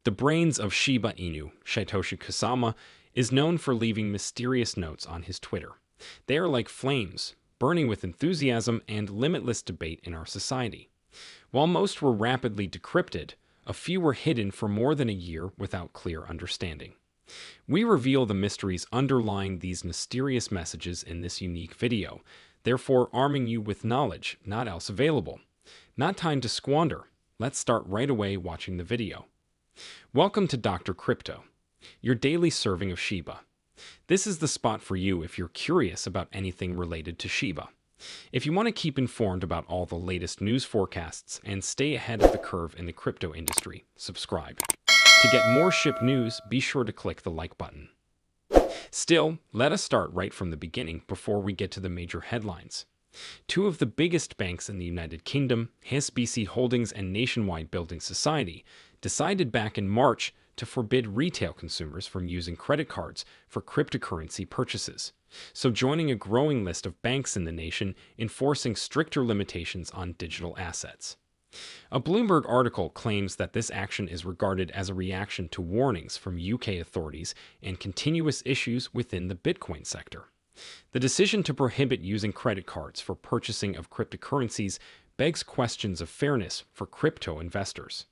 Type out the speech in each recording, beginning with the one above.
The brains of Shiba Inu, Satoshi Kusama, is known for leaving mysterious notes on his Twitter. They are like flames, burning with enthusiasm and limitless debate in our society. While most were rapidly decrypted, a few were hidden for more than a year without clear understanding. We reveal the mysteries underlying these mysterious messages in this unique video, therefore arming you with knowledge not else available. Not time to squander. Let's start right away watching the video. Welcome to Dr. Crypto, your daily serving of Shiba. This is the spot for you if you're curious about anything related to Shiba. If you want to keep informed about all the latest news forecasts and stay ahead of the curve in the crypto industry, subscribe. To get more SHIB news, be sure to click the like button. Still, let us start right from the beginning before we get to the major headlines. Two of the biggest banks in the United Kingdom, HSBC Holdings and Nationwide Building Society, decided back in March to forbid retail consumers from using credit cards for cryptocurrency purchases, so joining a growing list of banks in the nation enforcing stricter limitations on digital assets. A Bloomberg article claims that this action is regarded as a reaction to warnings from UK authorities and continuous issues within the Bitcoin sector. The decision to prohibit using credit cards for purchasing of cryptocurrencies begs questions of fairness for crypto investors.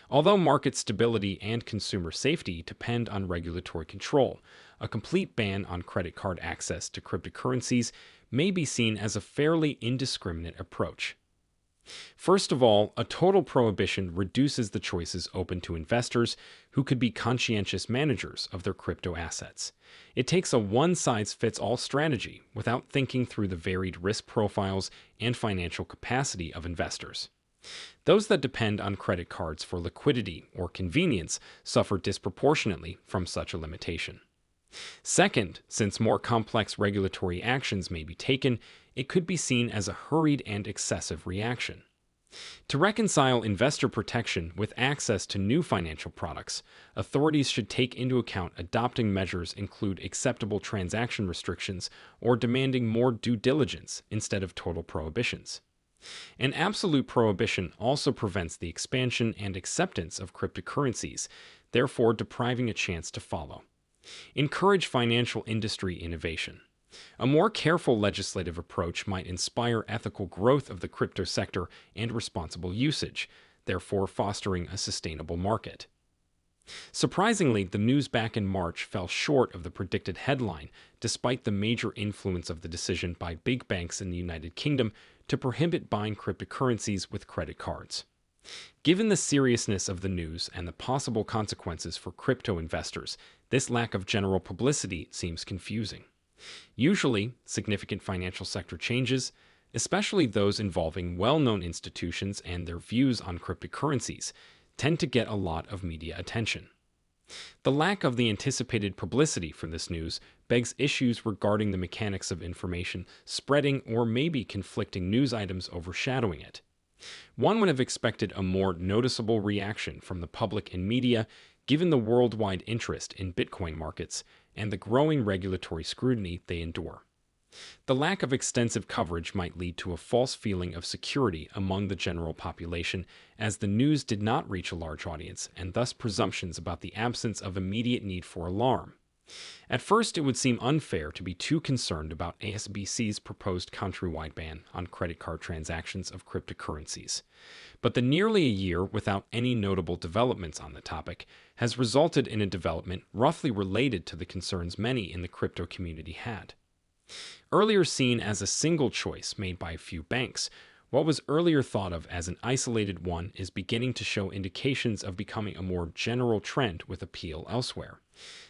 Although market stability and consumer safety depend on regulatory control, a complete ban on credit card access to cryptocurrencies may be seen as a fairly indiscriminate approach. First of all, a total prohibition reduces the choices open to investors who could be conscientious managers of their crypto assets. It takes a one-size-fits-all strategy without thinking through the varied risk profiles and financial capacity of investors. Those that depend on credit cards for liquidity or convenience suffer disproportionately from such a limitation. Second, since more complex regulatory actions may be taken, it could be seen as a hurried and excessive reaction. To reconcile investor protection with access to new financial products, authorities should take into account adopting measures include acceptable transaction restrictions or demanding more due diligence instead of total prohibitions. An absolute prohibition also prevents the expansion and acceptance of cryptocurrencies, therefore depriving a chance to follow. Encourage financial industry innovation. A more careful legislative approach might inspire ethical growth of the crypto sector and responsible usage, therefore fostering a sustainable market. Surprisingly, the news back in March fell short of the predicted headline, despite the major influence of the decision by big banks in the United Kingdom to prohibit buying cryptocurrencies with credit cards. Given the seriousness of the news and the possible consequences for crypto investors, this lack of general publicity seems confusing. Usually, significant financial sector changes, especially those involving well-known institutions and their views on cryptocurrencies, tend to get a lot of media attention. The lack of the anticipated publicity for this news begs issues regarding the mechanics of information spreading or maybe conflicting news items overshadowing it. One would have expected a more noticeable reaction from the public and media given the worldwide interest in Bitcoin markets and the growing regulatory scrutiny they endure. The lack of extensive coverage might lead to a false feeling of security among the general population, as the news did not reach a large audience, and thus presumptions about the absence of immediate need for alarm. At first, it would seem unfair to be too concerned about HSBC's proposed countrywide ban on credit card transactions of cryptocurrencies. But the nearly a year without any notable developments on the topic has resulted in a development roughly related to the concerns many in the crypto community had. Earlier seen as a single choice made by a few banks, what was earlier thought of as an isolated one is beginning to show indications of becoming a more general trend with appeal elsewhere.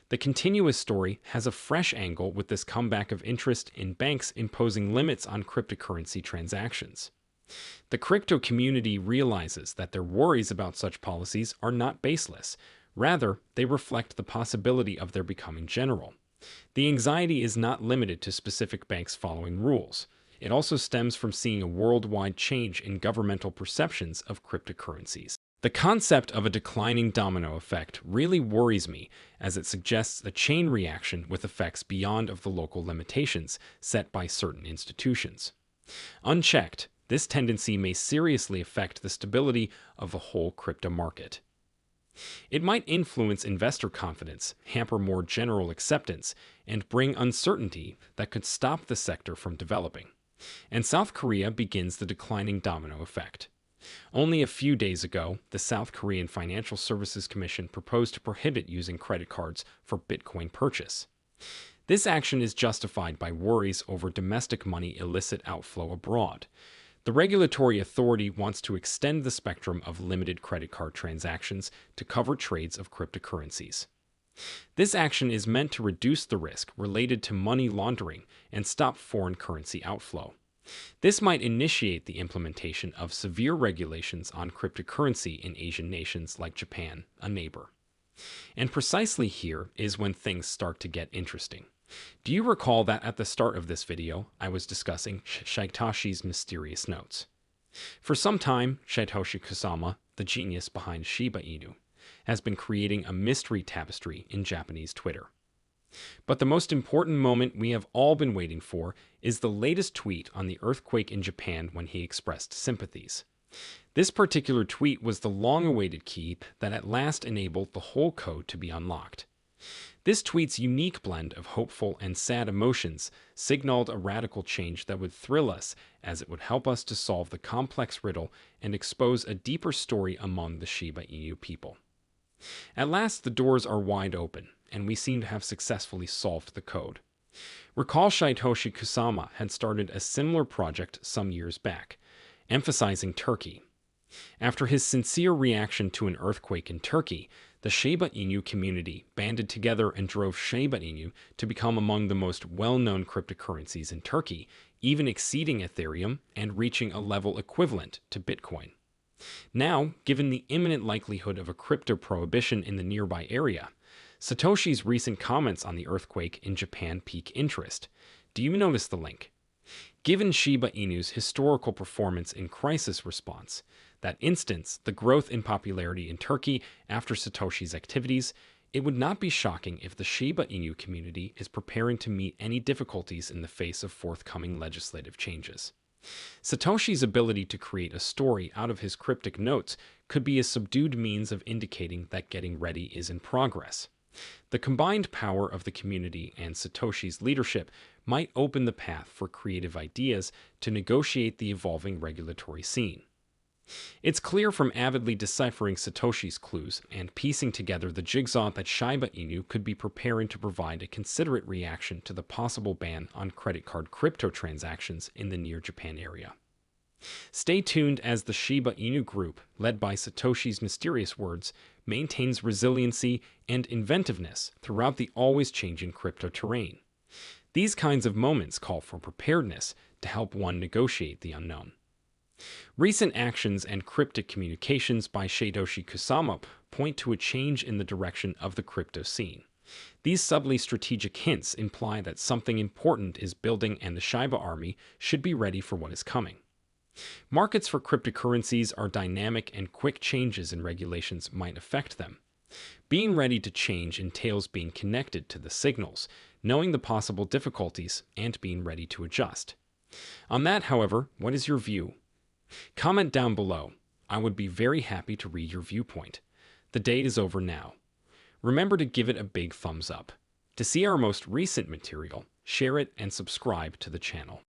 The continuous story has a fresh angle with this comeback of interest in banks imposing limits on cryptocurrency transactions. The crypto community realizes that their worries about such policies are not baseless. Rather, they reflect the possibility of their becoming general. The anxiety is not limited to specific banks following rules. It also stems from seeing a worldwide change in governmental perceptions of cryptocurrencies. The concept of a declining domino effect really worries me, as it suggests a chain reaction with effects beyond of the local limitations set by certain institutions. Unchecked, this tendency may seriously affect the stability of the whole crypto market. It might influence investor confidence, hamper more general acceptance, and bring uncertainty that could stop the sector from developing. And South Korea begins the declining domino effect. Only a few days ago, the South Korean Financial Services Commission proposed to prohibit using credit cards for Bitcoin purchase. This action is justified by worries over domestic money illicit outflow abroad. The regulatory authority wants to extend the spectrum of limited credit card transactions to cover trades of cryptocurrencies. This action is meant to reduce the risk related to money laundering and stop foreign currency outflow. This might initiate the implementation of severe regulations on cryptocurrency in Asian nations like Japan, a neighbor. And precisely here is when things start to get interesting. Do you recall that at the start of this video, I was discussing Satoshi's mysterious notes? For some time, Satoshi Kusama, the genius behind Shiba Inu, has been creating a mystery tapestry in Japanese Twitter. But the most important moment we have all been waiting for is the latest tweet on the earthquake in Japan when he expressed sympathies. This particular tweet was the long-awaited key that at last enabled the whole code to be unlocked. This tweet's unique blend of hopeful and sad emotions signaled a radical change that would thrill us, as it would help us to solve the complex riddle and expose a deeper story among the Shiba Inu people. At last, the doors are wide open, and we seem to have successfully solved the code. Recall Satoshi Kusama had started a similar project some years back, emphasizing Turkey. After his sincere reaction to an earthquake in Turkey, the Shiba Inu community banded together and drove Shiba Inu to become among the most well-known cryptocurrencies in Turkey, even exceeding Ethereum and reaching a level equivalent to Bitcoin. Now, given the imminent likelihood of a crypto prohibition in the nearby area, Satoshi's recent comments on the earthquake in Japan pique interest. Do you notice the link? Given Shiba Inu's historical performance in crisis response, that instance, the growth in popularity in Turkey after Satoshi's activities, it would not be shocking if the Shiba Inu community is preparing to meet any difficulties in the face of forthcoming legislative changes. Satoshi's ability to create a story out of his cryptic notes could be a subdued means of indicating that getting ready is in progress. The combined power of the community and Satoshi's leadership might open the path for creative ideas to negotiate the evolving regulatory scene. It's clear from avidly deciphering Satoshi's clues and piecing together the jigsaw that Shiba Inu could be preparing to provide a considerate reaction to the possible ban on credit card crypto transactions in the near Japan area. Stay tuned as the Shiba Inu group, led by Satoshi's mysterious words, maintains resiliency and inventiveness throughout the always-changing crypto terrain. These kinds of moments call for preparedness to help one negotiate the unknown. Recent actions and cryptic communications by Satoshi Kusama point to a change in the direction of the crypto scene. These subtly strategic hints imply that something important is building and the Shiba army should be ready for what is coming. Markets for cryptocurrencies are dynamic and quick changes in regulations might affect them. Being ready to change entails being connected to the signals, knowing the possible difficulties, and being ready to adjust. On that, however, what is your view? Comment down below. I would be very happy to read your viewpoint. The date is over now. Remember to give it a big thumbs up. To see our most recent material, share it and subscribe to the channel.